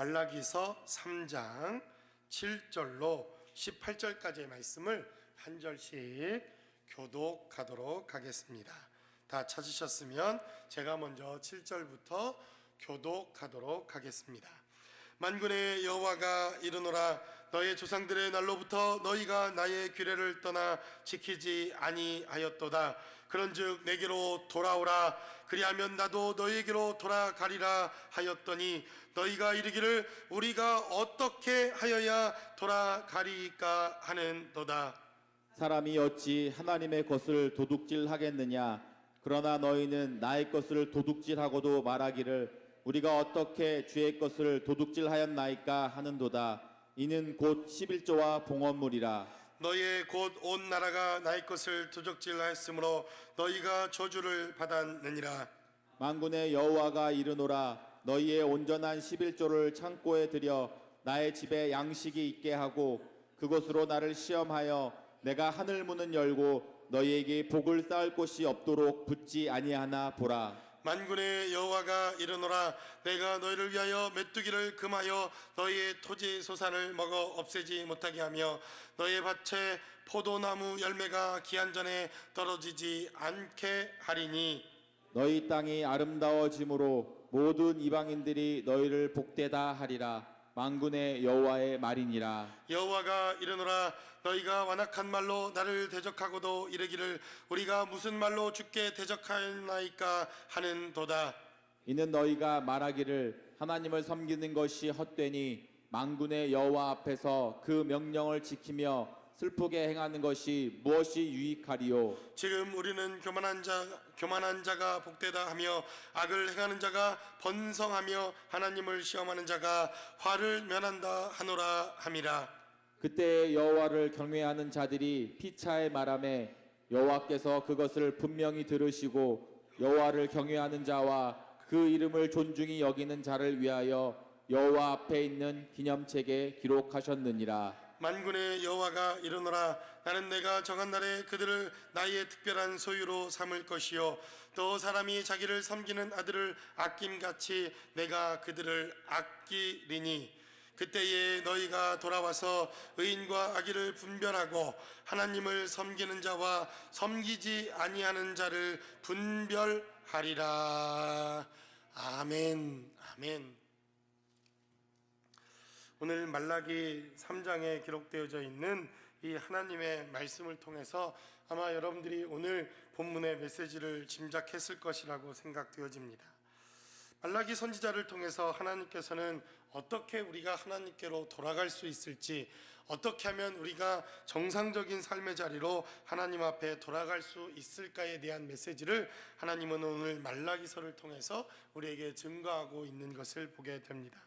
말라기서 3장 7절로 18절까지의 말씀을 한 절씩 교독하도록 하겠습니다. 다 찾으셨으면 제가 먼저 7절부터 교독하도록 하겠습니다. 만군의 여호와가 이르노라, 너의 조상들의 날로부터 너희가 나의 규례를 떠나 지키지 아니하였도다. 그런즉 내게로 돌아오라, 그리하면 나도 너희에게로 돌아가리라 하였더니 너희가 이르기를 우리가 어떻게 하여야 돌아가리까 하는도다. 사람이 어찌 하나님의 것을 도둑질하겠느냐? 그러나 너희는 나의 것을 도둑질하고도 말하기를 우리가 어떻게 주의 것을 도둑질하였나이까 하는도다. 이는 곧 11조와 봉헌물이라. 너희의 곧 온 나라가 나의 것을 도둑질하였으므로 너희가 저주를 받았느니라. 만군의 여호와가 이르노라, 너희의 온전한 11조를 창고에 들여 나의 집에 양식이 있게 하고 그것으로 나를 시험하여 내가 하늘 문은 열고 너희에게 복을 쌓을 곳이 없도록 붙지 아니하나 보라. 만군의 여호와가 이르노라, 내가 너희를 위하여 메뚜기를 금하여 너희의 토지 소산을 먹어 없애지 못하게 하며 너희의 밭에 포도나무 열매가 기한 전에 떨어지지 않게 하리니 너희 땅이 아름다워짐으로 모든 이방인들이 너희를 복되다 하리라. 만군의 여호와의 말이니라. 여호와가 이르노라, 너희가 완악한 말로 나를 대적하고도 이르기를 우리가 무슨 말로 주께 대적하였나이까 하는도다. 이는 너희가 말하기를 하나님을 섬기는 것이 헛되니 만군의 여호와 앞에서 그 명령을 지키며 슬프게 행하는 것이 무엇이 유익하리요? 지금 우리는 교만한 자가 복되다 하며 악을 행하는 자가 번성하며 하나님을 시험하는 자가 화를 면한다 하노라 함이라. 그때 여호와를 경외하는 자들이 피차에 말하매 여호와께서 그것을 분명히 들으시고 여호와를 경외하는 자와 그 이름을 존중히 여기는 자를 위하여 여호와 앞에 있는 기념책에 기록하셨느니라. 만군의 여호와가 이르노라, 나는 내가 정한 날에 그들을 나의 특별한 소유로 삼을 것이요 또 사람이 자기를 섬기는 아들을 아낌같이 내가 그들을 아끼리니 그때에 너희가 돌아와서 의인과 악의를 분별하고 하나님을 섬기는 자와 섬기지 아니하는 자를 분별하리라. 아멘. 아멘. 오늘 말라기 3장에 기록되어져 있는 이 하나님의 말씀을 통해서 아마 여러분들이 오늘 본문의 메시지를 짐작했을 것이라고 생각되어집니다. 말라기 선지자를 통해서 하나님께서는 어떻게 우리가 하나님께로 돌아갈 수 있을지, 어떻게 하면 우리가 정상적인 삶의 자리로 하나님 앞에 돌아갈 수 있을까에 대한 메시지를 하나님은 오늘 말라기서를 통해서 우리에게 증거하고 있는 것을 보게 됩니다.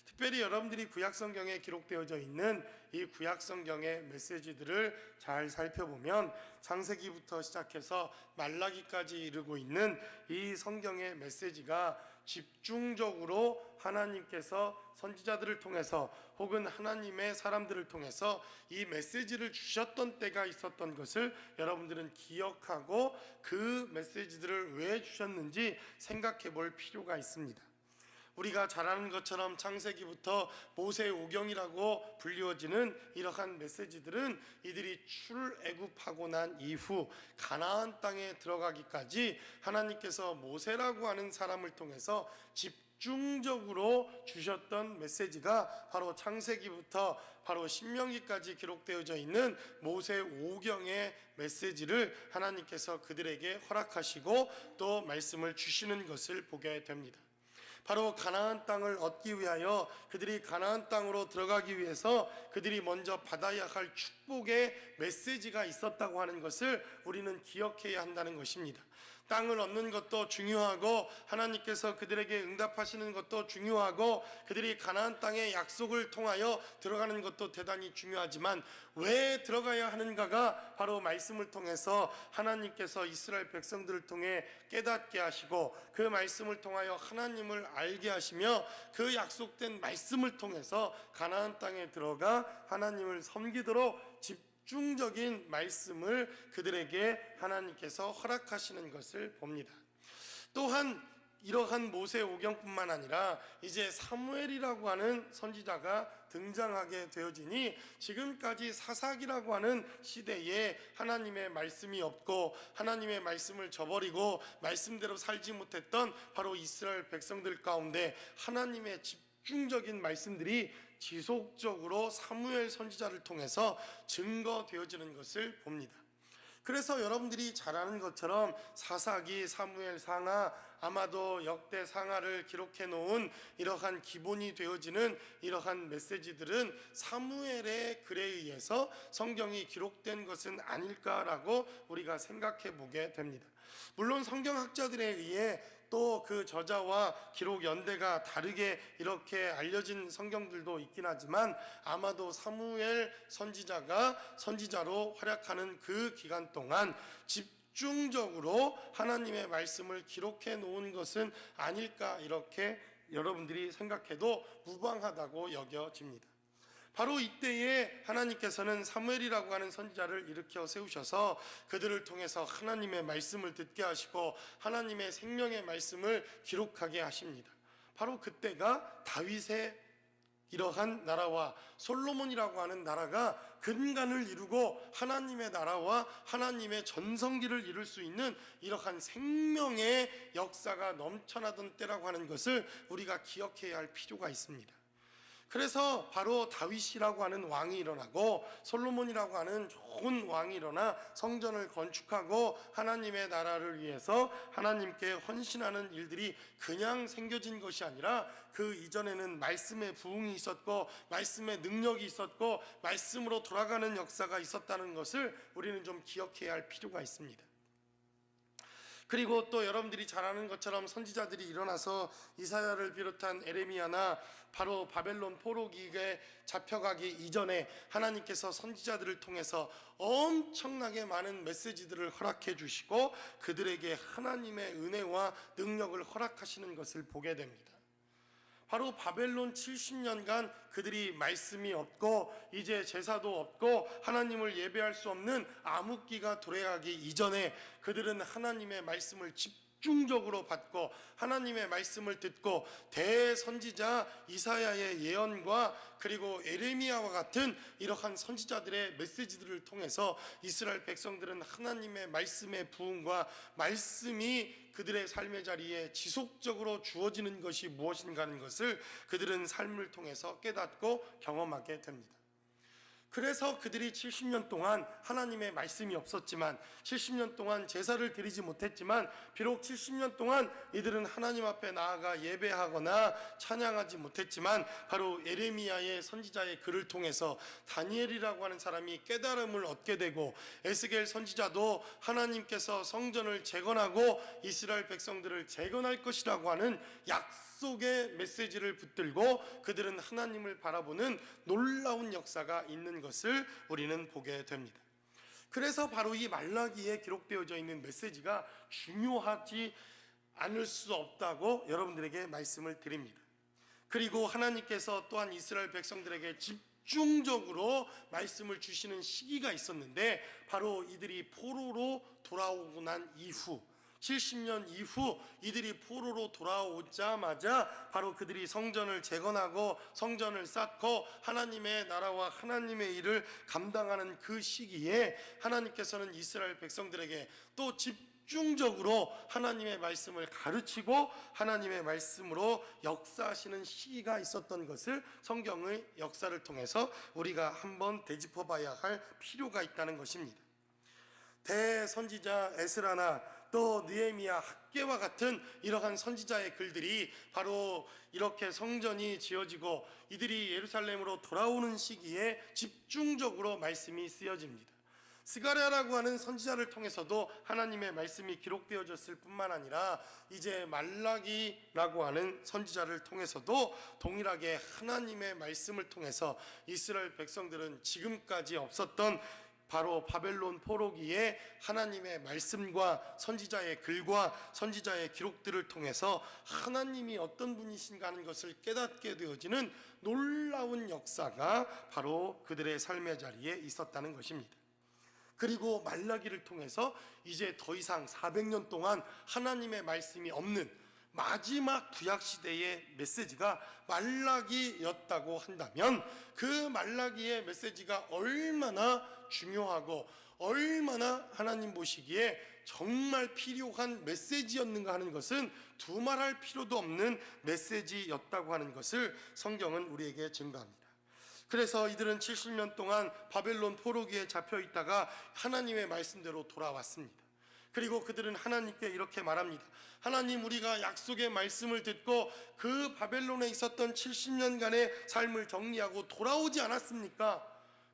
특별히 여러분들이 구약성경에 기록되어져 있는 이 구약성경의 메시지들을 잘 살펴보면 창세기부터 시작해서 말라기까지 이르고 있는 이 성경의 메시지가 집중적으로 하나님께서 선지자들을 통해서 혹은 하나님의 사람들을 통해서 이 메시지를 주셨던 때가 있었던 것을 여러분들은 기억하고 그 메시지들을 왜 주셨는지 생각해 볼 필요가 있습니다. 우리가 잘 아는 것처럼 창세기부터 모세오경이라고 불리워지는 이러한 메시지들은 이들이 출애굽하고 난 이후 가나안 땅에 들어가기까지 하나님께서 모세라고 하는 사람을 통해서 집중적으로 주셨던 메시지가 바로 창세기부터 바로 신명기까지 기록되어져 있는 모세오경의 메시지를 하나님께서 그들에게 허락하시고 또 말씀을 주시는 것을 보게 됩니다. 바로 가나안 땅을 얻기 위하여 그들이 가나안 땅으로 들어가기 위해서 그들이 먼저 받아야 할 축복의 메시지가 있었다고 하는 것을 우리는 기억해야 한다는 것입니다. 땅을 얻는 것도 중요하고 하나님께서 그들에게 응답하시는 것도 중요하고 그들이 가나안 땅의 약속을 통하여 들어가는 것도 대단히 중요하지만 왜 들어가야 하는가가 바로 말씀을 통해서 하나님께서 이스라엘 백성들을 통해 깨닫게 하시고 그 말씀을 통하여 하나님을 알게 하시며 그 약속된 말씀을 통해서 가나안 땅에 들어가 하나님을 섬기도록 집중적인 말씀을 그들에게 하나님께서 허락하시는 것을 봅니다. 또한 이러한 모세 오경뿐만 아니라 이제 사무엘이라고 하는 선지자가 등장하게 되어지니 지금까지 사사기라고 하는 시대에 하나님의 말씀이 없고 하나님의 말씀을 저버리고 말씀대로 살지 못했던 바로 이스라엘 백성들 가운데 하나님의 집중적인 말씀들이 지속적으로 사무엘 선지자를 통해서 증거되어지는 것을 봅니다. 그래서 여러분들이 잘 아는 것처럼 사사기, 사무엘 상하, 아마도 역대 상하를 기록해 놓은 이러한 기본이 되어지는 이러한 메시지들은 사무엘의 글에 의해서 성경이 기록된 것은 아닐까라고 우리가 생각해 보게 됩니다. 물론 성경학자들에 의해 또 그 저자와 기록 연대가 다르게 이렇게 알려진 성경들도 있긴 하지만 아마도 사무엘 선지자가 선지자로 활약하는 그 기간 동안 집중적으로 하나님의 말씀을 기록해 놓은 것은 아닐까 이렇게 여러분들이 생각해도 무방하다고 여겨집니다. 바로 이때에 하나님께서는 사무엘이라고 하는 선지자를 일으켜 세우셔서 그들을 통해서 하나님의 말씀을 듣게 하시고 하나님의 생명의 말씀을 기록하게 하십니다. 바로 그때가 다윗의 이러한 나라와 솔로몬이라고 하는 나라가 근간을 이루고 하나님의 나라와 하나님의 전성기를 이룰 수 있는 이러한 생명의 역사가 넘쳐나던 때라고 하는 것을 우리가 기억해야 할 필요가 있습니다. 그래서 바로 다윗이라고 하는 왕이 일어나고 솔로몬이라고 하는 좋은 왕이 일어나 성전을 건축하고 하나님의 나라를 위해서 하나님께 헌신하는 일들이 그냥 생겨진 것이 아니라 그 이전에는 말씀의 부흥이 있었고 말씀의 능력이 있었고 말씀으로 돌아가는 역사가 있었다는 것을 우리는 좀 기억해야 할 필요가 있습니다. 그리고 또 여러분들이 잘 아는 것처럼 선지자들이 일어나서 이사야를 비롯한 에레미야나 바로 바벨론 포로기에 잡혀가기 이전에 하나님께서 선지자들을 통해서 엄청나게 많은 메시지들을 허락해 주시고 그들에게 하나님의 은혜와 능력을 허락하시는 것을 보게 됩니다. 바로 바벨론 70년간 그들이 말씀이 없고 이제 제사도 없고 하나님을 예배할 수 없는 암흑기가 도래하기 이전에 그들은 하나님의 말씀을 집중적으로 받고 하나님의 말씀을 듣고 대선지자 이사야의 예언과 그리고 에레미야와 같은 이러한 선지자들의 메시지들을 통해서 이스라엘 백성들은 하나님의 말씀의 부흥과 말씀이 그들의 삶의 자리에 지속적으로 주어지는 것이 무엇인가 하는 것을 그들은 삶을 통해서 깨닫고 경험하게 됩니다. 그래서 그들이 70년 동안 하나님의 말씀이 없었지만 70년 동안 제사를 드리지 못했지만 비록 70년 동안 이들은 하나님 앞에 나아가 예배하거나 찬양하지 못했지만 바로 에레미야의 선지자의 글을 통해서 다니엘이라고 하는 사람이 깨달음을 얻게 되고 에스겔 선지자도 하나님께서 성전을 재건하고 이스라엘 백성들을 재건할 것이라고 하는 약속의 메시지를 붙들고 그들은 하나님을 바라보는 놀라운 역사가 있는 것을 우리는 보게 됩니다. 그래서 바로 이 말라기에 기록되어져 있는 메시지가 중요하지 않을 수 없다고 여러분들에게 말씀을 드립니다. 그리고 하나님께서 또한 이스라엘 백성들에게 집중적으로 말씀을 주시는 시기가 있었는데 바로 이들이 포로로 돌아오고 난 이후 70년 이후 이들이 포로로 돌아오자마자 바로 그들이 성전을 재건하고 성전을 쌓고 하나님의 나라와 하나님의 일을 감당하는 그 시기에 하나님께서는 이스라엘 백성들에게 또 집중적으로 하나님의 말씀을 가르치고 하나님의 말씀으로 역사하시는 시기가 있었던 것을 성경의 역사를 통해서 우리가 한번 되짚어 봐야 할 필요가 있다는 것입니다. 대선지자 에스라나 또 느헤미야, 학개와 같은 이러한 선지자의 글들이 바로 이렇게 성전이 지어지고 이들이 예루살렘으로 돌아오는 시기에 집중적으로 말씀이 쓰여집니다. 스가랴라고 하는 선지자를 통해서도 하나님의 말씀이 기록되어졌을 뿐만 아니라 이제 말라기라고 하는 선지자를 통해서도 동일하게 하나님의 말씀을 통해서 이스라엘 백성들은 지금까지 없었던 바로 바벨론 포로기에 하나님의 말씀과 선지자의 글과 선지자의 기록들을 통해서 하나님이 어떤 분이신가 하는 것을 깨닫게 되어지는 놀라운 역사가 바로 그들의 삶의 자리에 있었다는 것입니다. 그리고 말라기를 통해서 이제 더 이상 400년 동안 하나님의 말씀이 없는 마지막 구약 시대의 메시지가 말라기였다고 한다면 그 말라기의 메시지가 얼마나 중요하고 얼마나 하나님 보시기에 정말 필요한 메시지였는가 하는 것은 두말할 필요도 없는 메시지였다고 하는 것을 성경은 우리에게 증거합니다. 그래서 이들은 70년 동안 바벨론 포로기에 잡혀 있다가 하나님의 말씀대로 돌아왔습니다. 그리고 그들은 하나님께 이렇게 말합니다. 하나님, 우리가 약속의 말씀을 듣고 그 바벨론에 있었던 70년간의 삶을 정리하고 돌아오지 않았습니까?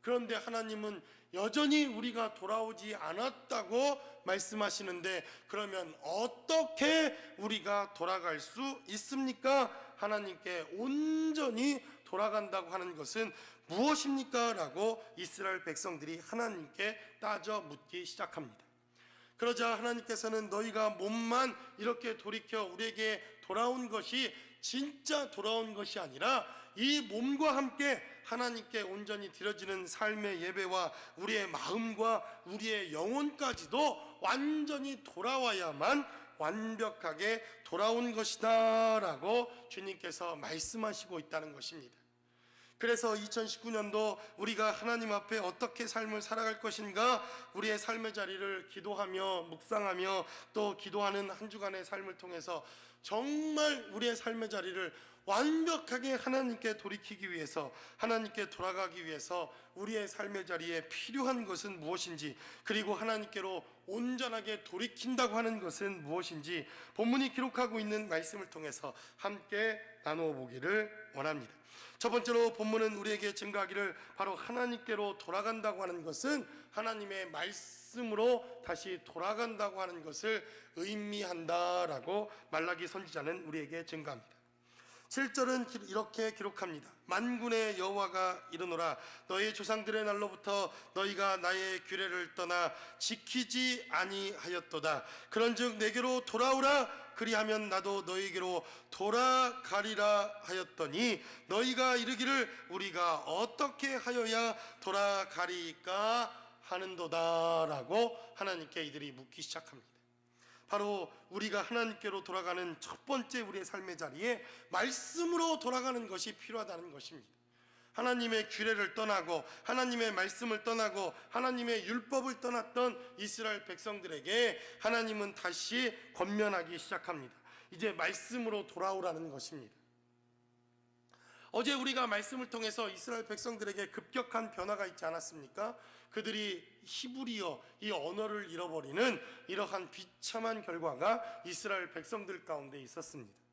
그런데 하나님은 여전히 우리가 돌아오지 않았다고 말씀하시는데, 그러면 어떻게 우리가 돌아갈 수 있습니까? 하나님께 온전히 돌아간다고 하는 것은 무엇입니까? 라고 이스라엘 백성들이 하나님께 따져 묻기 시작합니다. 그러자 하나님께서는 너희가 몸만 이렇게 돌이켜 우리에게 돌아온 것이 진짜 돌아온 것이 아니라 이 몸과 함께 하나님께 온전히 드려지는 삶의 예배와 우리의 마음과 우리의 영혼까지도 완전히 돌아와야만 완벽하게 돌아온 것이다 라고 주님께서 말씀하시고 있다는 것입니다. 그래서 2019년도 우리가 하나님 앞에 어떻게 삶을 살아갈 것인가, 우리의 삶의 자리를 기도하며 묵상하며 또 기도하는 한 주간의 삶을 통해서 정말 우리의 삶의 자리를 완벽하게 하나님께 돌이키기 위해서, 하나님께 돌아가기 위해서 우리의 삶의 자리에 필요한 것은 무엇인지, 그리고 하나님께로 온전하게 돌이킨다고 하는 것은 무엇인지 본문이 기록하고 있는 말씀을 통해서 함께 나누어 보기를 원합니다. 첫 번째로 본문은 우리에게 증거하기를 바로 하나님께로 돌아간다고 하는 것은 하나님의 말씀으로 다시 돌아간다고 하는 것을 의미한다라고 말라기 선지자는 우리에게 증거합니다. 7절은 이렇게 기록합니다. 만군의 여호와가 이르노라, 너희 조상들의 날로부터 너희가 나의 규례를 떠나 지키지 아니하였도다. 그런즉 내게로 돌아오라, 그리하면 나도 너희에게로 돌아가리라 하였더니 너희가 이르기를 우리가 어떻게 하여야 돌아가리까 하는도다라고 하나님께 이들이 묻기 시작합니다. 바로 우리가 하나님께로 돌아가는 첫 번째 우리의 삶의 자리에 말씀으로 돌아가는 것이 필요하다는 것입니다. 하나님의 규례를 떠나고 하나님의 말씀을 떠나고 하나님의 율법을 떠났던 이스라엘 백성들에게 하나님은 다시 권면하기 시작합니다. 이제 말씀으로 돌아오라는 것입니다. 어제 우리가 말씀을 통해서 이스라엘 백성들에게 급격한 변화가 있지 않았습니까? 그들이 히브리어, 이 언어를 잃어버리는 이러한 비참한 결과가 이스라엘 백성들 가운데 있었습니다.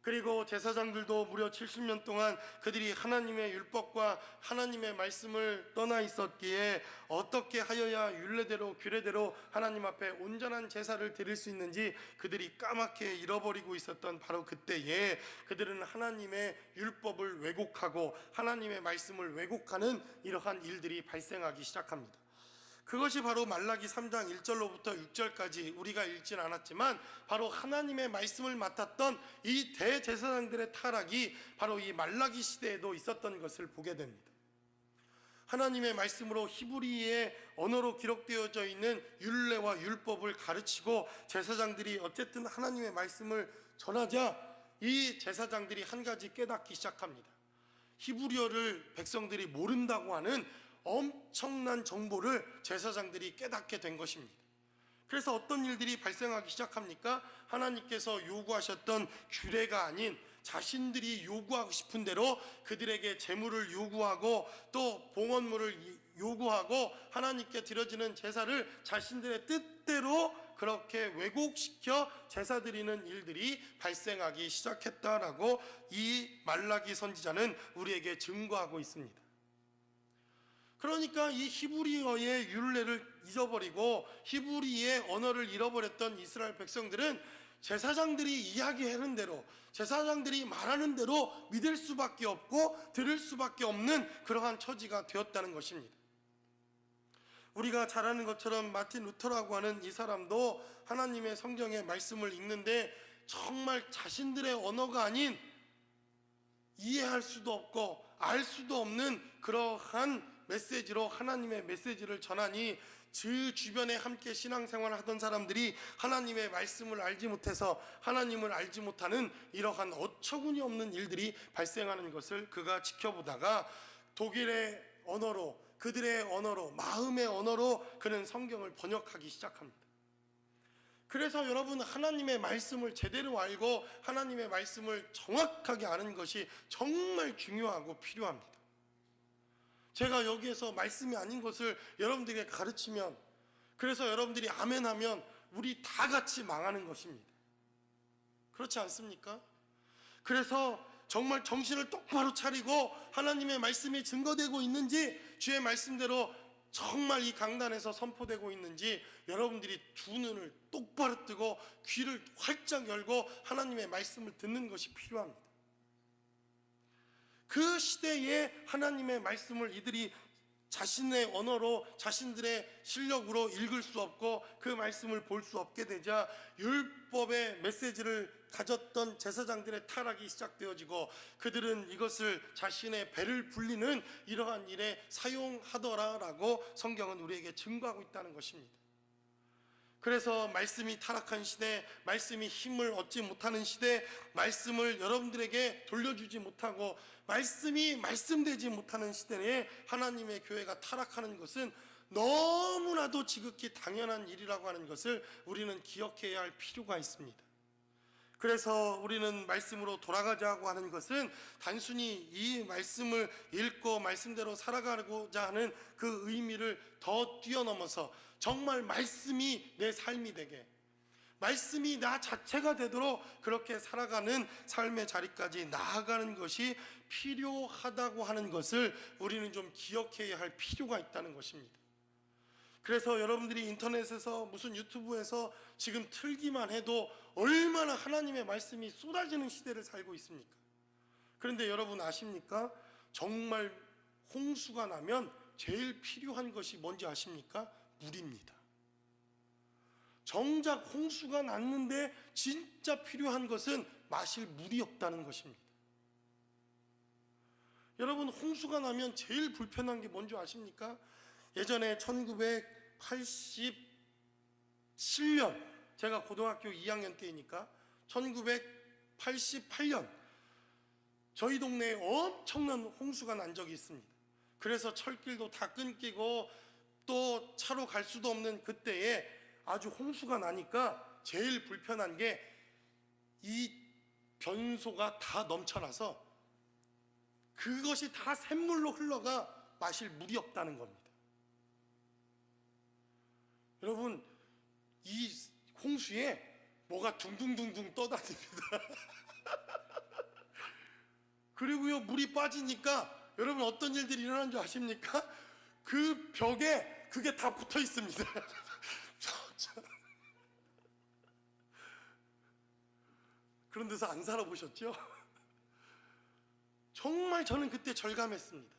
그리고 제사장들도 무려 70년 동안 그들이 하나님의 율법과 하나님의 말씀을 떠나 있었기에 어떻게 하여야 율례대로 규례대로 하나님 앞에 온전한 제사를 드릴 수 있는지 그들이 까맣게 잃어버리고 있었던 바로 그때에 그들은 하나님의 율법을 왜곡하고 하나님의 말씀을 왜곡하는 이러한 일들이 발생하기 시작합니다. 그것이 바로 말라기 3장 1절로부터 6절까지 우리가 읽진 않았지만 바로 하나님의 말씀을 맡았던 이 대제사장들의 타락이 바로 이 말라기 시대에도 있었던 것을 보게 됩니다. 하나님의 말씀으로 히브리의 언어로 기록되어져 있는 율례와 율법을 가르치고 제사장들이 어쨌든 하나님의 말씀을 전하자 이 제사장들이 한 가지 깨닫기 시작합니다. 히브리어를 백성들이 모른다고 하는 엄청난 정보를 제사장들이 깨닫게 된 것입니다. 그래서 어떤 일들이 발생하기 시작합니까? 하나님께서 요구하셨던 규례가 아닌 자신들이 요구하고 싶은 대로 그들에게 제물을 요구하고 또 봉헌물을 요구하고 하나님께 드려지는 제사를 자신들의 뜻대로 그렇게 왜곡시켜 제사 드리는 일들이 발생하기 시작했다라고 이 말라기 선지자는 우리에게 증거하고 있습니다. 그러니까 이 히브리어의 율례를 잊어버리고 히브리의 언어를 잃어버렸던 이스라엘 백성들은 제사장들이 이야기하는 대로 제사장들이 말하는 대로 믿을 수밖에 없고 들을 수밖에 없는 그러한 처지가 되었다는 것입니다. 우리가 잘 아는 것처럼 마틴 루터라고 하는 이 사람도 하나님의 성경의 말씀을 읽는데 정말 자신들의 언어가 아닌 이해할 수도 없고 알 수도 없는 그러한 메시지로 하나님의 메시지를 전하니 그 주변에 함께 신앙생활을 하던 사람들이 하나님의 말씀을 알지 못해서 하나님을 알지 못하는 이러한 어처구니 없는 일들이 발생하는 것을 그가 지켜보다가 독일의 언어로, 그들의 언어로, 마음의 언어로 그는 성경을 번역하기 시작합니다. 그래서 여러분, 하나님의 말씀을 제대로 알고 하나님의 말씀을 정확하게 아는 것이 정말 중요하고 필요합니다. 제가 여기에서 말씀이 아닌 것을 여러분들에게 가르치면, 그래서 여러분들이 아멘하면 우리 다 같이 망하는 것입니다. 그렇지 않습니까? 그래서 정말 정신을 똑바로 차리고 하나님의 말씀이 증거되고 있는지, 주의 말씀대로 정말 이 강단에서 선포되고 있는지 여러분들이 두 눈을 똑바로 뜨고 귀를 활짝 열고 하나님의 말씀을 듣는 것이 필요합니다. 그 시대에 하나님의 말씀을 이들이 자신의 언어로, 자신들의 실력으로 읽을 수 없고 그 말씀을 볼 수 없게 되자 율법의 메시지를 가졌던 제사장들의 타락이 시작되어지고 그들은 이것을 자신의 배를 불리는 이러한 일에 사용하더라라고 성경은 우리에게 증거하고 있다는 것입니다. 그래서 말씀이 타락한 시대, 말씀이 힘을 얻지 못하는 시대, 말씀을 여러분들에게 돌려주지 못하고 말씀이 말씀되지 못하는 시대에 하나님의 교회가 타락하는 것은 너무나도 지극히 당연한 일이라고 하는 것을 우리는 기억해야 할 필요가 있습니다. 그래서 우리는 말씀으로 돌아가자고 하는 것은 단순히 이 말씀을 읽고 말씀대로 살아가고자 하는 그 의미를 더 뛰어넘어서 정말 말씀이 내 삶이 되게, 말씀이 나 자체가 되도록 그렇게 살아가는 삶의 자리까지 나아가는 것이 필요하다고 하는 것을 우리는 좀 기억해야 할 필요가 있다는 것입니다. 그래서 여러분들이 인터넷에서 무슨 유튜브에서 지금 틀기만 해도 얼마나 하나님의 말씀이 쏟아지는 시대를 살고 있습니까? 그런데 여러분 아십니까? 정말 홍수가 나면 제일 필요한 것이 뭔지 아십니까? 물입니다. 정작 홍수가 났는데 진짜 필요한 것은 마실 물이 없다는 것입니다. 여러분, 홍수가 나면 제일 불편한 게 뭔지 아십니까? 예전에 1987년, 제가 고등학교 2학년 때이니까 1988년 저희 동네에 엄청난 홍수가 난 적이 있습니다. 그래서 철길도 다 끊기고 또 차로 갈 수도 없는 그때에 아주 홍수가 나니까 제일 불편한 게 이 변소가 다 넘쳐나서 그것이 다 샘물로 흘러가 마실 물이 없다는 겁니다. 여러분, 이 홍수에 뭐가 둥둥둥둥 떠다닙니다. 그리고요, 물이 빠지니까 여러분 어떤 일들이 일어나는 줄 아십니까? 그 벽에 그게 다 붙어 있습니다. 그런 데서 안 살아보셨죠? 정말 저는 그때 절감했습니다.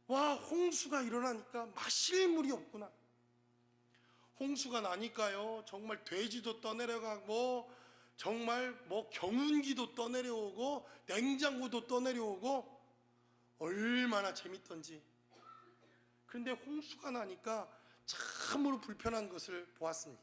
와, 홍수가 일어나니까 마실 물이 없구나. 홍수가 나니까요, 정말 돼지도 떠내려가고 정말 뭐 경운기도 떠내려오고 냉장고도 떠내려오고 얼마나 재밌던지. 그런데 홍수가 나니까 참으로 불편한 것을 보았습니다.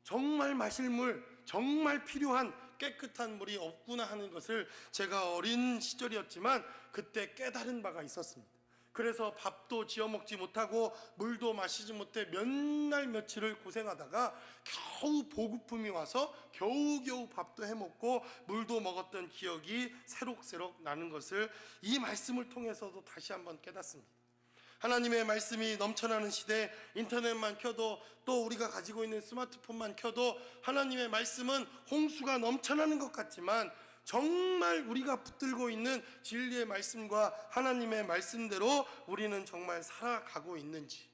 정말 마실 물, 정말 필요한 깨끗한 물이 없구나 하는 것을 제가 어린 시절이었지만 그때 깨달은 바가 있었습니다. 그래서 밥도 지어 먹지 못하고 물도 마시지 못해 몇 날 며칠을 고생하다가 겨우 보급품이 와서 겨우겨우 밥도 해먹고 물도 먹었던 기억이 새록새록 나는 것을 이 말씀을 통해서도 다시 한번 깨닫습니다. 하나님의 말씀이 넘쳐나는 시대, 인터넷만 켜도 또 우리가 가지고 있는 스마트폰만 켜도 하나님의 말씀은 홍수가 넘쳐나는 것 같지만 정말 우리가 붙들고 있는 진리의 말씀과 하나님의 말씀대로 우리는 정말 살아가고 있는지.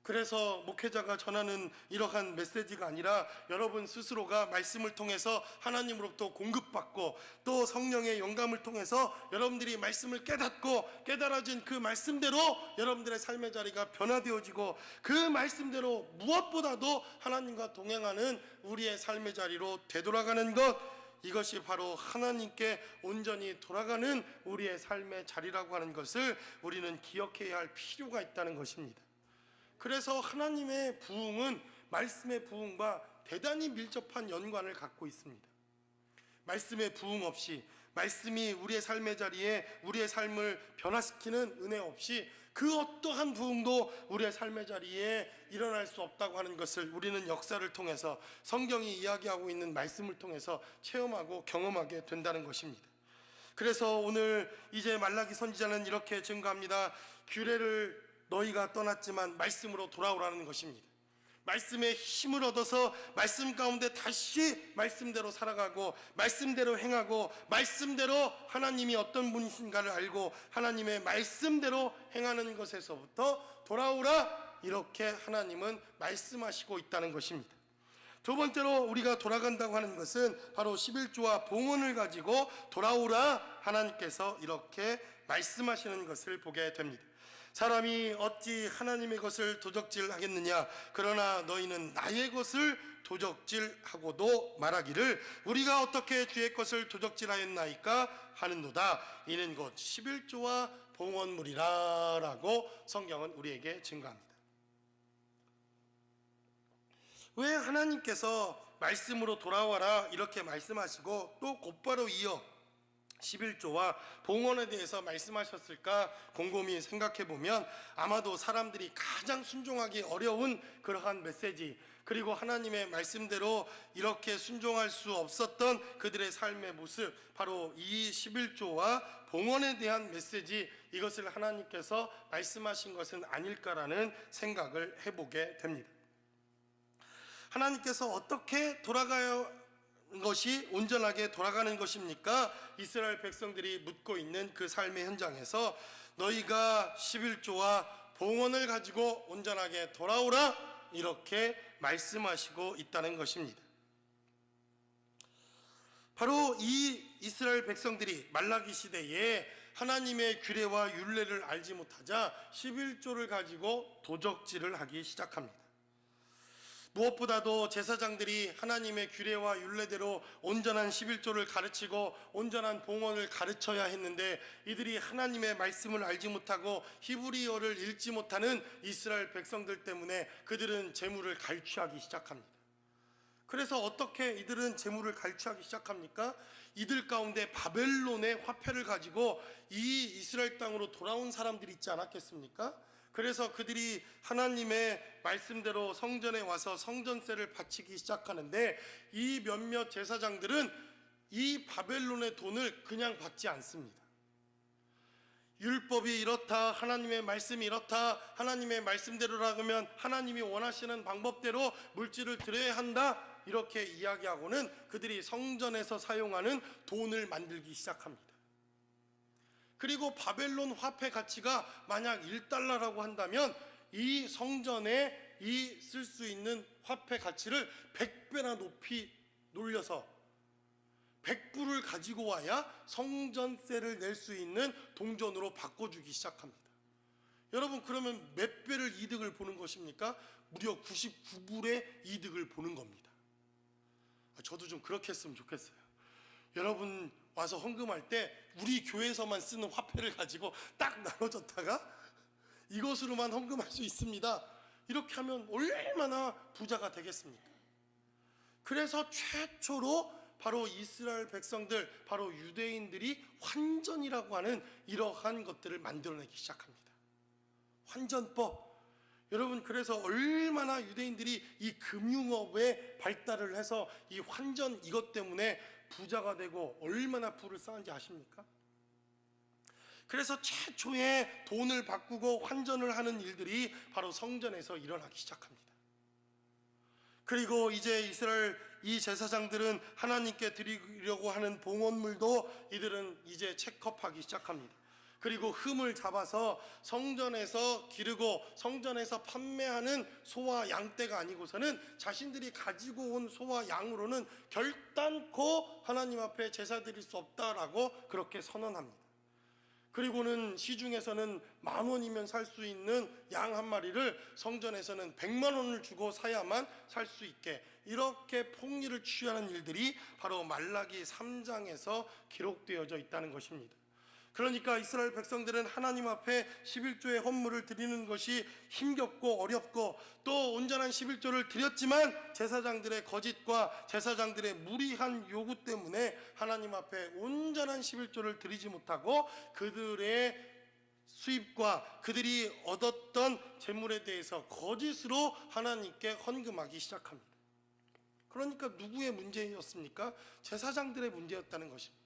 그래서 목회자가 전하는 이러한 메시지가 아니라 여러분 스스로가 말씀을 통해서 하나님으로부터 공급받고 또 성령의 영감을 통해서 여러분들이 말씀을 깨닫고 깨달아진 그 말씀대로 여러분들의 삶의 자리가 변화되어지고 그 말씀대로 무엇보다도 하나님과 동행하는 우리의 삶의 자리로 되돌아가는 것, 이것이 바로 하나님께 온전히 돌아가는 우리의 삶의 자리라고 하는 것을 우리는 기억해야 할 필요가 있다는 것입니다. 그래서 하나님의 부흥은 말씀의 부흥과 대단히 밀접한 연관을 갖고 있습니다. 말씀의 부흥 없이, 말씀이 우리의 삶의 자리에 우리의 삶을 변화시키는 은혜 없이 그 어떠한 부흥도 우리의 삶의 자리에 일어날 수 없다고 하는 것을 우리는 역사를 통해서, 성경이 이야기하고 있는 말씀을 통해서 체험하고 경험하게 된다는 것입니다. 그래서 오늘 이제 말라기 선지자는 이렇게 증거합니다. 규례를 너희가 떠났지만 말씀으로 돌아오라는 것입니다. 말씀의 힘을 얻어서 말씀 가운데 다시 말씀대로 살아가고, 말씀대로 행하고, 말씀대로 하나님이 어떤 분이신가를 알고 하나님의 말씀대로 행하는 것에서부터 돌아오라, 이렇게 하나님은 말씀하시고 있다는 것입니다. 두 번째로 우리가 돌아간다고 하는 것은 바로 11조와 봉헌을 가지고 돌아오라, 하나님께서 이렇게 말씀하시는 것을 보게 됩니다. 사람이 어찌 하나님의 것을 도적질하겠느냐, 그러나 너희는 나의 것을 도적질하고도 말하기를 우리가 어떻게 주의 것을 도적질하였나이까 하는도다. 이는 곧 11조와 봉헌물이라 라고 성경은 우리에게 증거합니다. 왜 하나님께서 말씀으로 돌아와라 이렇게 말씀하시고 또 곧바로 이어 11조와 봉헌에 대해서 말씀하셨을까 곰곰이 생각해 보면, 아마도 사람들이 가장 순종하기 어려운 그러한 메시지, 그리고 하나님의 말씀대로 이렇게 순종할 수 없었던 그들의 삶의 모습, 바로 이 11조와 봉헌에 대한 메시지, 이것을 하나님께서 말씀하신 것은 아닐까라는 생각을 해보게 됩니다. 하나님께서 어떻게 돌아가야 것이 온전하게 돌아가는 것입니까? 이스라엘 백성들이 묻고 있는 그 삶의 현장에서 너희가 11조와 봉헌을 가지고 온전하게 돌아오라, 이렇게 말씀하시고 있다는 것입니다. 바로 이 이스라엘 백성들이 말라기 시대에 하나님의 규례와 율례를 알지 못하자 11조를 가지고 도적질을 하기 시작합니다. 무엇보다도 제사장들이 하나님의 규례와 율례대로 온전한 11조를 가르치고 온전한 봉헌을 가르쳐야 했는데, 이들이 하나님의 말씀을 알지 못하고 히브리어를 읽지 못하는 이스라엘 백성들 때문에 그들은 재물을 갈취하기 시작합니다. 그래서 어떻게 이들은 재물을 갈취하기 시작합니까? 이들 가운데 바벨론의 화폐를 가지고 이 이스라엘 땅으로 돌아온 사람들이 있지 않았겠습니까? 그래서 그들이 하나님의 말씀대로 성전에 와서 성전세를 바치기 시작하는데, 이 몇몇 제사장들은 이 바벨론의 돈을 그냥 받지 않습니다. 율법이 이렇다, 하나님의 말씀이 이렇다, 하나님의 말씀대로라면 하나님이 원하시는 방법대로 물질을 드려야 한다, 이렇게 이야기하고는 그들이 성전에서 사용하는 돈을 만들기 시작합니다. 그리고 바벨론 화폐 가치가 만약 1달러라고 한다면 이 성전에 이 쓸 수 있는 화폐 가치를 100배나 높이 놀려서 100불을 가지고 와야 성전세를 낼 수 있는 동전으로 바꿔주기 시작합니다. 여러분, 그러면 몇 배를 이득을 보는 것입니까? 무려 99불의 이득을 보는 겁니다. 저도 좀 그렇게 했으면 좋겠어요. 여러분 와서 헌금할 때 우리 교회에서만 쓰는 화폐를 가지고 딱 나눠줬다가 이것으로만 헌금할 수 있습니다, 이렇게 하면 얼마나 부자가 되겠습니까? 그래서 최초로 바로 이스라엘 백성들, 바로 유대인들이 환전이라고 하는 이러한 것들을 만들어내기 시작합니다. 환전법. 여러분, 그래서 얼마나 유대인들이 이 금융업에 발달을 해서 이 환전, 이것 때문에 부자가 되고 얼마나 부를 쌓은지 아십니까? 그래서 최초의 돈을 바꾸고 환전을 하는 일들이 바로 성전에서 일어나기 시작합니다. 그리고 이제 이스라엘 이 제사장들은 하나님께 드리려고 하는 봉헌물도 이들은 이제 체크업하기 시작합니다. 그리고 흠을 잡아서 성전에서 기르고 성전에서 판매하는 소와 양떼가 아니고서는 자신들이 가지고 온 소와 양으로는 결단코 하나님 앞에 제사 드릴 수 없다라고 그렇게 선언합니다. 그리고는 시중에서는 10,000원이면 살 수 있는 양 한 마리를 성전에서는 100만 원을 주고 사야만 살 수 있게, 이렇게 폭리를 취하는 일들이 바로 말라기 3장에서 기록되어져 있다는 것입니다. 그러니까 이스라엘 백성들은 하나님 앞에 11조의 헌물을 드리는 것이 힘겹고 어렵고, 또 온전한 11조를 드렸지만 제사장들의 거짓과 제사장들의 무리한 요구 때문에 하나님 앞에 온전한 11조를 드리지 못하고 그들의 수입과 그들이 얻었던 재물에 대해서 거짓으로 하나님께 헌금하기 시작합니다. 그러니까 누구의 문제였습니까? 제사장들의 문제였다는 것입니다.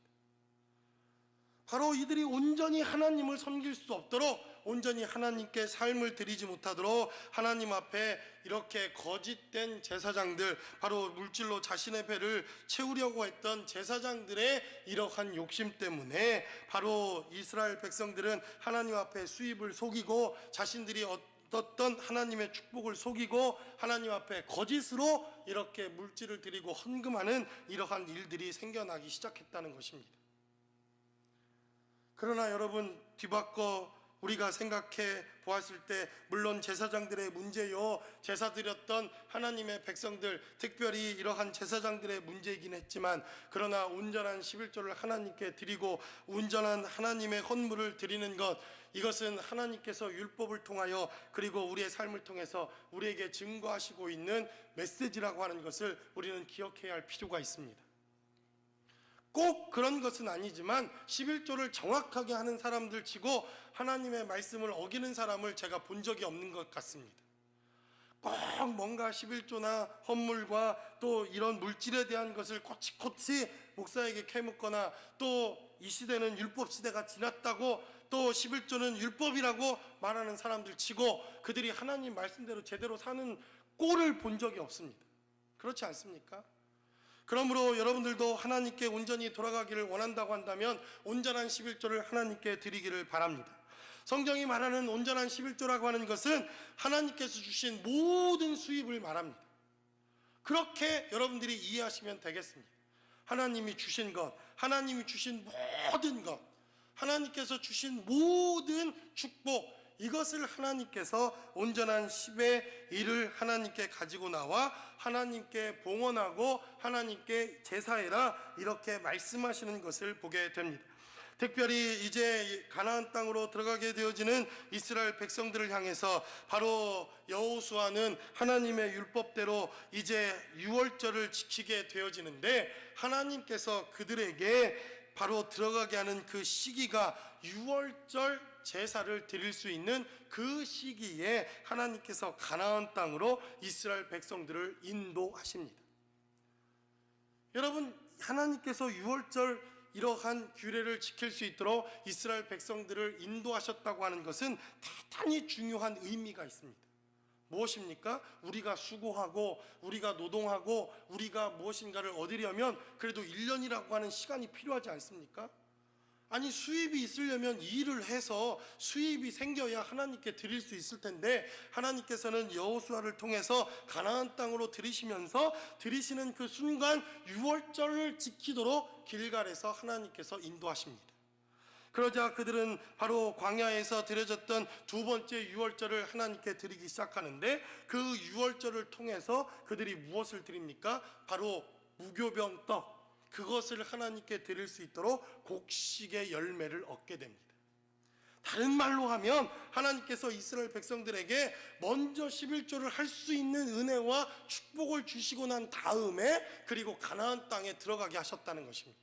바로 이들이 온전히 하나님을 섬길 수 없도록, 온전히 하나님께 삶을 드리지 못하도록 하나님 앞에 이렇게 거짓된 제사장들, 바로 물질로 자신의 배를 채우려고 했던 제사장들의 이러한 욕심 때문에 바로 이스라엘 백성들은 하나님 앞에 수입을 속이고 자신들이 어떤 하나님의 축복을 속이고 하나님 앞에 거짓으로 이렇게 물질을 드리고 헌금하는 이러한 일들이 생겨나기 시작했다는 것입니다. 그러나 여러분, 뒤바꿔 우리가 생각해 보았을 때 물론 제사장들의 문제요, 제사 드렸던 하나님의 백성들, 특별히 이러한 제사장들의 문제이긴 했지만, 그러나 온전한 11조를 하나님께 드리고 온전한 하나님의 헌물을 드리는 것, 이것은 하나님께서 율법을 통하여 그리고 우리의 삶을 통해서 우리에게 증거하시고 있는 메시지라고 하는 것을 우리는 기억해야 할 필요가 있습니다. 꼭 그런 것은 아니지만 11조를 정확하게 하는 사람들 치고 하나님의 말씀을 어기는 사람을 제가 본 적이 없는 것 같습니다. 꼭 뭔가 11조나 헌물과 또 이런 물질에 대한 것을 코치코치 목사에게 캐묻거나, 또 이 시대는 율법 시대가 지났다고 또 11조는 율법이라고 말하는 사람들 치고 그들이 하나님 말씀대로 제대로 사는 꼴을 본 적이 없습니다. 그렇지 않습니까? 그러므로 여러분들도 하나님께 온전히 돌아가기를 원한다고 한다면 온전한 11조를 하나님께 드리기를 바랍니다. 성경이 말하는 온전한 11조라고 하는 것은 하나님께서 주신 모든 수입을 말합니다. 그렇게 여러분들이 이해하시면 되겠습니다. 하나님이 주신 것, 하나님이 주신 모든 것, 하나님께서 주신 모든 축복, 이것을 하나님께서 온전한 10의 1을 하나님께 가지고 나와 하나님께 봉헌하고 하나님께 제사해라, 이렇게 말씀하시는 것을 보게 됩니다. 특별히 이제 가나안 땅으로 들어가게 되어지는 이스라엘 백성들을 향해서 바로 여호수아는 하나님의 율법대로 이제 유월절을 지키게 되어지는데, 하나님께서 그들에게 바로 들어가게 하는 그 시기가 유월절 제사를 드릴 수 있는 그 시기에 하나님께서 가나안 땅으로 이스라엘 백성들을 인도하십니다. 여러분, 하나님께서 유월절 이러한 규례를 지킬 수 있도록 이스라엘 백성들을 인도하셨다고 하는 것은 대단히 중요한 의미가 있습니다. 무엇입니까? 우리가 수고하고 우리가 노동하고 우리가 무엇인가를 얻으려면 그래도 1년이라고 하는 시간이 필요하지 않습니까? 아니, 수입이 있으려면 일을 해서 수입이 생겨야 하나님께 드릴 수 있을 텐데, 하나님께서는 여호수아를 통해서 가나안 땅으로 들이시면서 들이시는 그 순간 유월절을 지키도록 길갈에서 하나님께서 인도하십니다. 그러자 그들은 바로 광야에서 드려졌던 두 번째 유월절을 하나님께 드리기 시작하는데, 그 유월절을 통해서 그들이 무엇을 드립니까? 바로 무교병 떡, 그것을 하나님께 드릴 수 있도록 곡식의 열매를 얻게 됩니다. 다른 말로 하면 하나님께서 이스라엘 백성들에게 먼저 11조를 할 수 있는 은혜와 축복을 주시고 난 다음에 그리고 가나안 땅에 들어가게 하셨다는 것입니다.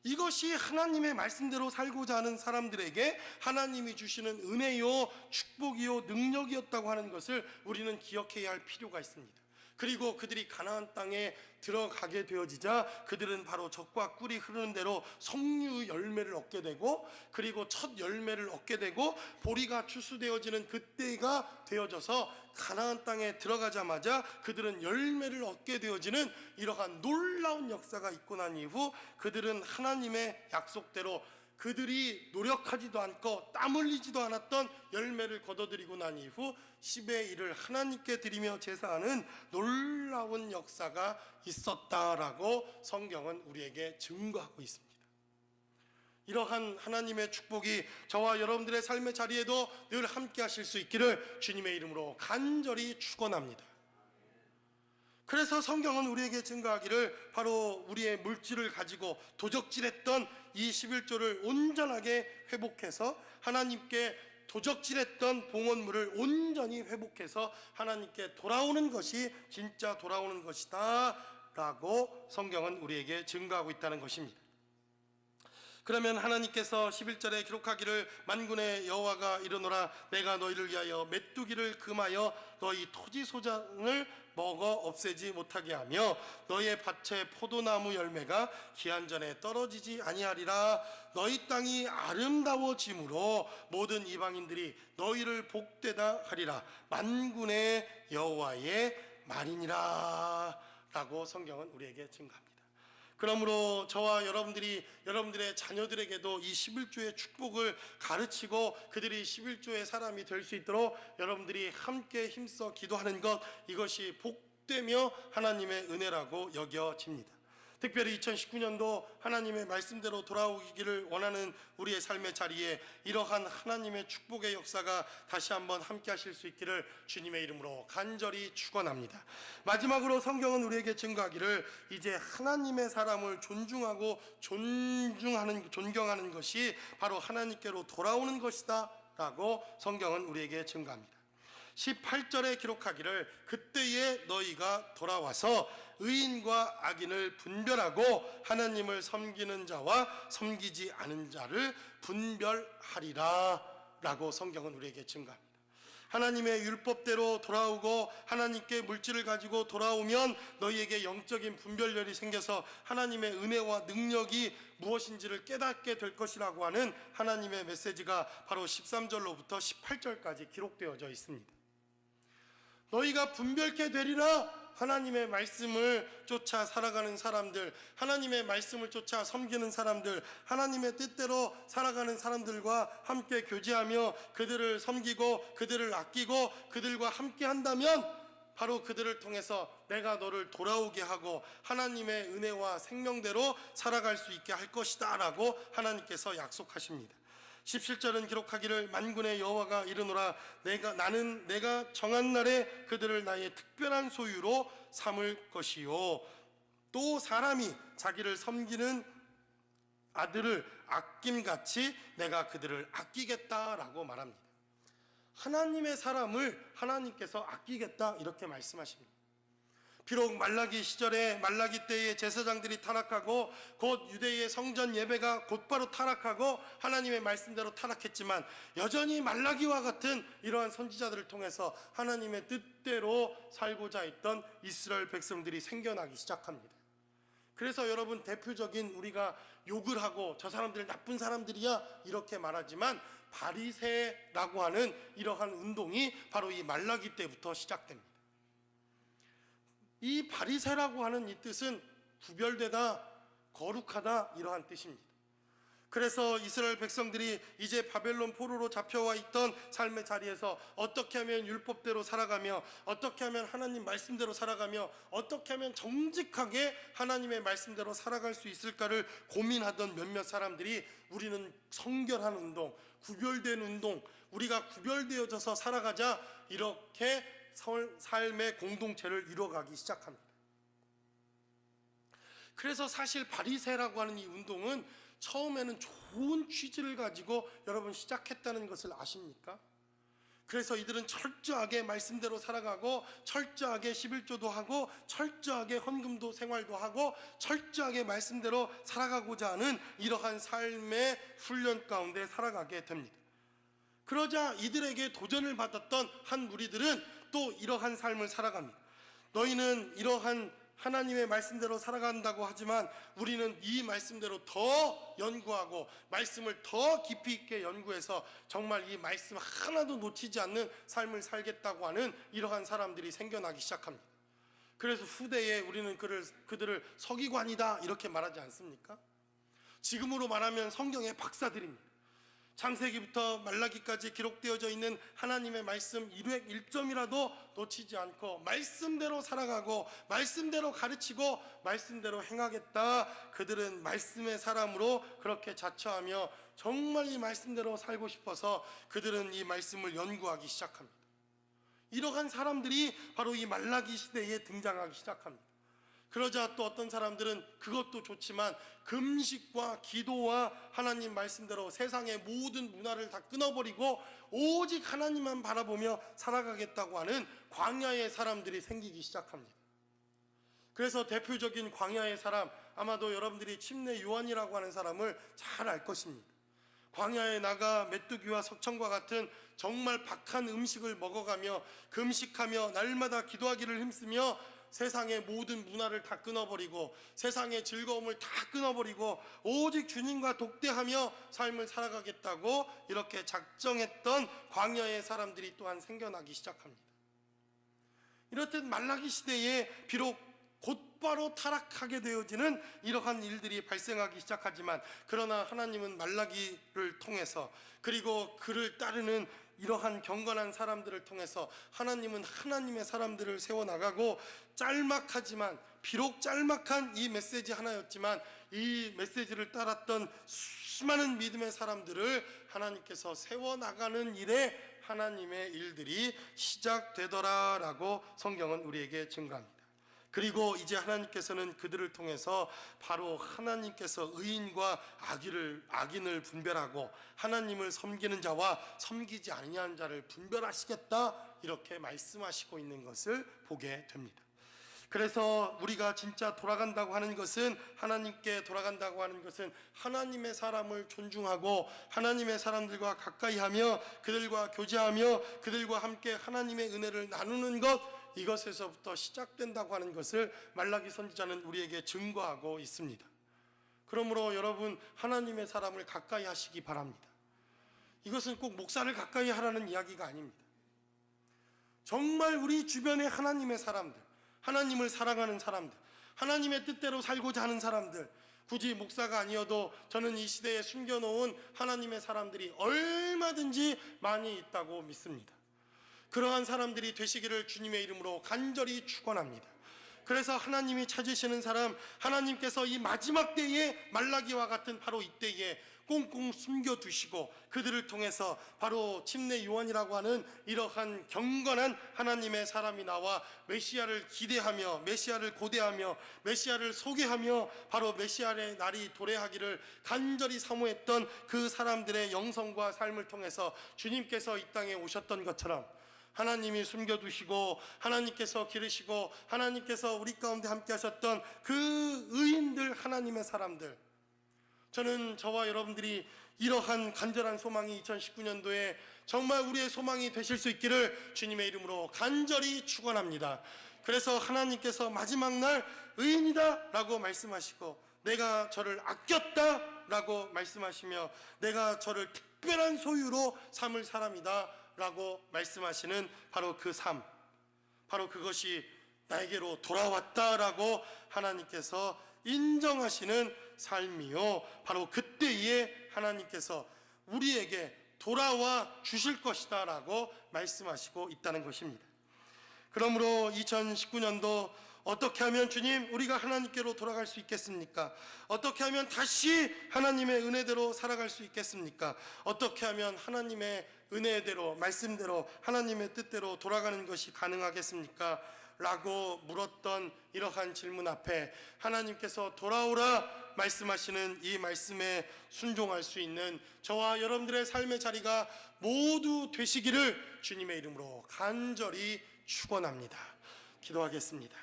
이것이 하나님의 말씀대로 살고자 하는 사람들에게 하나님이 주시는 은혜요, 축복이요, 능력이었다고 하는 것을 우리는 기억해야 할 필요가 있습니다. 그리고 그들이 가나안 땅에 들어가게 되어지자 그들은 바로 젖과 꿀이 흐르는 대로 석류 열매를 얻게 되고, 그리고 첫 열매를 얻게 되고, 보리가 추수되어지는 그때가 되어져서 가나안 땅에 들어가자마자 그들은 열매를 얻게 되어지는 이러한 놀라운 역사가 있고 난 이후 그들은 하나님의 약속대로 그들이 노력하지도 않고 땀 흘리지도 않았던 열매를 거둬들이고 난 이후 10의 1을 하나님께 드리며 제사하는 놀라운 역사가 있었다라고 성경은 우리에게 증거하고 있습니다. 이러한 하나님의 축복이 저와 여러분들의 삶의 자리에도 늘 함께 하실 수 있기를 주님의 이름으로 간절히 축원합니다. 그래서 성경은 우리에게 증거하기를 바로 우리의 물질을 가지고 도적질했던 이 11조를 온전하게 회복해서 하나님께 도적질했던 봉헌물을 온전히 회복해서 하나님께 돌아오는 것이 진짜 돌아오는 것이다 라고 성경은 우리에게 증거하고 있다는 것입니다. 그러면 하나님께서 11절에 기록하기를 만군의 여호와가 이르노라 내가 너희를 위하여 메뚜기를 금하여 너희 토지 소장을 먹어 없애지 못하게 하며 너희의 밭에 포도나무 열매가 기한전에 떨어지지 아니하리라. 너희 땅이 아름다워짐으로 모든 이방인들이 너희를 복되다 하리라. 만군의 여호와의 말이니라 라고 성경은 우리에게 증거합니다. 그러므로 저와 여러분들이 여러분들의 자녀들에게도 이 11조의 축복을 가르치고 그들이 11조의 사람이 될 수 있도록 여러분들이 함께 힘써 기도하는 것, 이것이 복되며 하나님의 은혜라고 여겨집니다. 특별히 2019년도 하나님의 말씀대로 돌아오기를 원하는 우리의 삶의 자리에 이러한 하나님의 축복의 역사가 다시 한번 함께 하실 수 있기를 주님의 이름으로 간절히 축원합니다. 마지막으로 성경은 우리에게 증거하기를 이제 하나님의 사람을 존중하고 존경하는 것이 바로 하나님께로 돌아오는 것이다 라고 성경은 우리에게 증거합니다. 18절에 기록하기를 그때에 너희가 돌아와서 의인과 악인을 분별하고 하나님을 섬기는 자와 섬기지 않은 자를 분별하리라 라고 성경은 우리에게 증거합니다. 하나님의 율법대로 돌아오고 하나님께 물질을 가지고 돌아오면 너희에게 영적인 분별력이 생겨서 하나님의 은혜와 능력이 무엇인지를 깨닫게 될 것이라고 하는 하나님의 메시지가 바로 13절로부터 18절까지 기록되어져 있습니다. 너희가 분별케 되리라. 하나님의 말씀을 쫓아 살아가는 사람들, 하나님의 말씀을 쫓아 섬기는 사람들, 하나님의 뜻대로 살아가는 사람들과 함께 교제하며 그들을 섬기고 그들을 아끼고 그들과 함께 한다면 바로 그들을 통해서 내가 너를 돌아오게 하고 하나님의 은혜와 생명대로 살아갈 수 있게 할 것이다 라고 하나님께서 약속하십니다. 17절은 기록하기를 만군의 여호와가 이르노라 나는 내가 정한 날에 그들을 나의 특별한 소유로 삼을 것이요 또 사람이 자기를 섬기는 아들을 아낌같이 내가 그들을 아끼겠다라고 말합니다. 하나님의 사람을 하나님께서 아끼겠다 이렇게 말씀하십니다. 비록 말라기 시절에 말라기 때에 제사장들이 타락하고 곧 유대의 성전 예배가 곧바로 타락하고 하나님의 말씀대로 타락했지만 여전히 말라기와 같은 이러한 선지자들을 통해서 하나님의 뜻대로 살고자 했던 이스라엘 백성들이 생겨나기 시작합니다. 그래서 여러분 대표적인 우리가 욕을 하고 저 사람들 나쁜 사람들이야 이렇게 말하지만 바리새라고 하는 이러한 운동이 바로 이 말라기 때부터 시작됩니다. 이 바리새라고 하는 이 뜻은 구별되다, 거룩하다 이러한 뜻입니다. 그래서 이스라엘 백성들이 이제 바벨론 포로로 잡혀와 있던 삶의 자리에서 어떻게 하면 율법대로 살아가며 어떻게 하면 하나님 말씀대로 살아가며 어떻게 하면 정직하게 하나님의 말씀대로 살아갈 수 있을까를 고민하던 몇몇 사람들이 우리는 성결한 운동, 구별된 운동, 우리가 구별되어져서 살아가자 이렇게 삶의 공동체를 이뤄가기 시작합니다. 그래서 사실 바리새라고 하는 이 운동은 처음에는 좋은 취지를 가지고 여러분 시작했다는 것을 아십니까? 그래서 이들은 철저하게 말씀대로 살아가고 철저하게 11조도 하고 철저하게 헌금도 생활도 하고 철저하게 말씀대로 살아가고자 하는 이러한 삶의 훈련 가운데 살아가게 됩니다. 그러자 이들에게 도전을 받았던 한 무리들은 또 이러한 삶을 살아갑니다. 너희는 이러한 하나님의 말씀대로 살아간다고 하지만 우리는 이 말씀대로 더 연구하고 말씀을 더 깊이 있게 연구해서 정말 이 말씀 하나도 놓치지 않는 삶을 살겠다고 하는 이러한 사람들이 생겨나기 시작합니다. 그래서 후대에 우리는 그들을 서기관이다 이렇게 말하지 않습니까? 지금으로 말하면 성경의 박사들입니다. 창세기부터 말라기까지 기록되어져 있는 하나님의 말씀 1점이라도 놓치지 않고 말씀대로 살아가고 말씀대로 가르치고 말씀대로 행하겠다. 그들은 말씀의 사람으로 그렇게 자처하며 정말 이 말씀대로 살고 싶어서 그들은 이 말씀을 연구하기 시작합니다. 이러한 사람들이 바로 이 말라기 시대에 등장하기 시작합니다. 그러자 또 어떤 사람들은 그것도 좋지만 금식과 기도와 하나님 말씀대로 세상의 모든 문화를 다 끊어버리고 오직 하나님만 바라보며 살아가겠다고 하는 광야의 사람들이 생기기 시작합니다. 그래서 대표적인 광야의 사람, 아마도 여러분들이 침례 요한이라고 하는 사람을 잘 알 것입니다. 광야에 나가 메뚜기와 석청과 같은 정말 박한 음식을 먹어가며 금식하며 날마다 기도하기를 힘쓰며 세상의 모든 문화를 다 끊어버리고 세상의 즐거움을 다 끊어버리고 오직 주님과 독대하며 삶을 살아가겠다고 이렇게 작정했던 광야의 사람들이 또한 생겨나기 시작합니다. 이렇듯 말라기 시대에 비록 곧바로 타락하게 되어지는 이러한 일들이 발생하기 시작하지만, 그러나 하나님은 말라기를 통해서 그리고 그를 따르는 이러한 경건한 사람들을 통해서 하나님은 하나님의 사람들을 세워나가고, 짤막하지만 비록 짤막한 이 메시지 하나였지만 이 메시지를 따랐던 수많은 믿음의 사람들을 하나님께서 세워나가는 일에 하나님의 일들이 시작되더라라고 성경은 우리에게 증거합니다. 그리고 이제 하나님께서는 그들을 통해서 바로 하나님께서 의인과 악인을 분별하고 하나님을 섬기는 자와 섬기지 아니하는 자를 분별하시겠다, 이렇게 말씀하시고 있는 것을 보게 됩니다. 그래서 우리가 진짜 돌아간다고 하는 것은, 하나님께 돌아간다고 하는 것은 하나님의 사람을 존중하고 하나님의 사람들과 가까이 하며 그들과 교제하며 그들과 함께 하나님의 은혜를 나누는 것, 이것에서부터 시작된다고 하는 것을 말라기 선지자는 우리에게 증거하고 있습니다. 그러므로 여러분, 하나님의 사람을 가까이 하시기 바랍니다. 이것은 꼭 목사를 가까이 하라는 이야기가 아닙니다. 정말 우리 주변의 하나님의 사람들, 하나님을 사랑하는 사람들, 하나님의 뜻대로 살고자 하는 사람들, 굳이 목사가 아니어도 저는 이 시대에 숨겨놓은 하나님의 사람들이 얼마든지 많이 있다고 믿습니다. 그러한 사람들이 되시기를 주님의 이름으로 간절히 축원합니다. 그래서 하나님이 찾으시는 사람, 하나님께서 이 마지막 때에 말라기와 같은 바로 이때에 꽁꽁 숨겨두시고 그들을 통해서 바로 침례 요한이라고 하는 이러한 경건한 하나님의 사람이 나와 메시아를 기대하며 메시아를 고대하며 메시아를 소개하며 바로 메시아의 날이 도래하기를 간절히 사모했던 그 사람들의 영성과 삶을 통해서 주님께서 이 땅에 오셨던 것처럼 하나님이 숨겨두시고 하나님께서 기르시고 하나님께서 우리 가운데 함께 하셨던 그 의인들, 하나님의 사람들, 저는 저와 여러분들이 이러한 간절한 소망이 2019년도에 정말 우리의 소망이 되실 수 있기를 주님의 이름으로 간절히 축원합니다. 그래서 하나님께서 마지막 날 의인이다 라고 말씀하시고, 내가 저를 아꼈다 라고 말씀하시며, 내가 저를 특별한 소유로 삼을 사람이다 라고 말씀하시는 바로 그 삶, 바로 그것이 나에게로 돌아왔다라고 하나님께서 인정하시는 삶이요, 바로 그때에 하나님께서 우리에게 돌아와 주실 것이다 라고 말씀하시고 있다는 것입니다. 그러므로 2019년도 어떻게 하면 주님, 우리가 하나님께로 돌아갈 수 있겠습니까? 어떻게 하면 다시 하나님의 은혜대로 살아갈 수 있겠습니까? 어떻게 하면 하나님의 은혜대로, 말씀대로, 하나님의 뜻대로 돌아가는 것이 가능하겠습니까? 라고 물었던 이러한 질문 앞에 하나님께서 돌아오라 말씀하시는 이 말씀에 순종할 수 있는 저와 여러분들의 삶의 자리가 모두 되시기를 주님의 이름으로 간절히 축원합니다. 기도하겠습니다.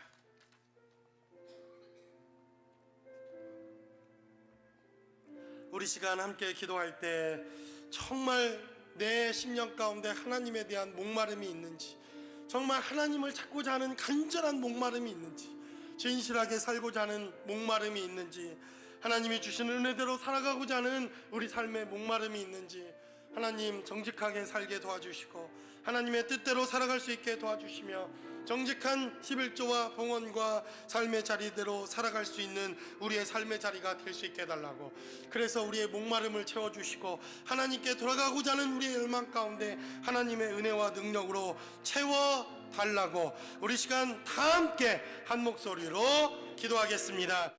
우리 시간 함께 기도할 때 정말 내 심령 가운데 하나님에 대한 목마름이 있는지, 정말 하나님을 찾고자 하는 간절한 목마름이 있는지, 진실하게 살고자 하는 목마름이 있는지, 하나님이 주시는 은혜대로 살아가고자 하는 우리 삶의 목마름이 있는지, 하나님 정직하게 살게 도와주시고 하나님의 뜻대로 살아갈 수 있게 도와주시며 정직한 11조와 봉헌과 삶의 자리대로 살아갈 수 있는 우리의 삶의 자리가 될 수 있게 해달라고, 그래서 우리의 목마름을 채워주시고 하나님께 돌아가고자 하는 우리의 열망 가운데 하나님의 은혜와 능력으로 채워달라고 우리 시간 다 함께 한 목소리로 기도하겠습니다.